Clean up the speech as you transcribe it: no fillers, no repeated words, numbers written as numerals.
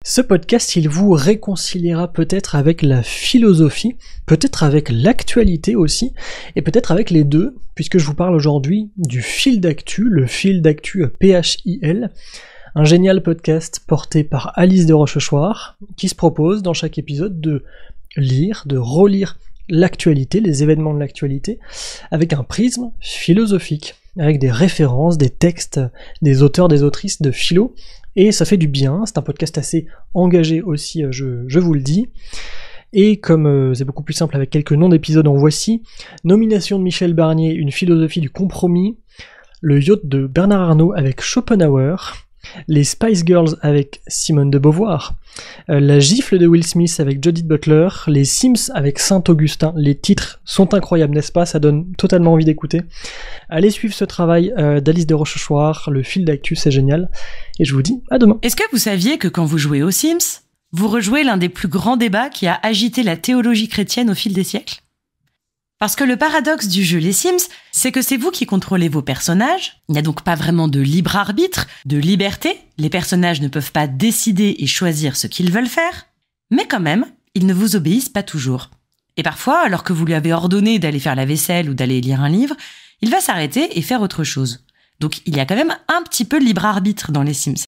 Ce podcast, il vous réconciliera peut-être avec la philosophie, peut-être avec l'actualité aussi, et peut-être avec les deux, puisque je vous parle aujourd'hui du fil d'actu, le fil d'actu PHIL, un génial podcast porté par Alice de Rochechouart, qui se propose dans chaque épisode de lire, de relire l'actualité, les événements de l'actualité, avec un prisme philosophique, avec des références, des textes, des auteurs, des autrices de philo, et ça fait du bien, c'est un podcast assez engagé aussi, je vous le dis. Et comme c'est beaucoup plus simple avec quelques noms d'épisodes, en voici: Nomination de Michel Barnier, une philosophie du compromis, Le yacht de Bernard Arnault avec Schopenhauer, Les Spice Girls avec Simone de Beauvoir, La gifle de Will Smith avec Judith Butler, Les Sims avec Saint-Augustin. Les titres sont incroyables, n'est-ce pas? Ça donne totalement envie d'écouter. Allez suivre ce travail d'Alice de Rochechouart, le fil d'actu, c'est génial. Et je vous dis à demain. Est-ce que vous saviez que quand vous jouez aux Sims, vous rejouez l'un des plus grands débats qui a agité la théologie chrétienne au fil des siècles? Parce que le paradoxe du jeu Les Sims, c'est que c'est vous qui contrôlez vos personnages. Il n'y a donc pas vraiment de libre arbitre, de liberté. Les personnages ne peuvent pas décider et choisir ce qu'ils veulent faire. Mais quand même, ils ne vous obéissent pas toujours. Et parfois, alors que vous lui avez ordonné d'aller faire la vaisselle ou d'aller lire un livre, il va s'arrêter et faire autre chose. Donc il y a quand même un petit peu de libre arbitre dans Les Sims.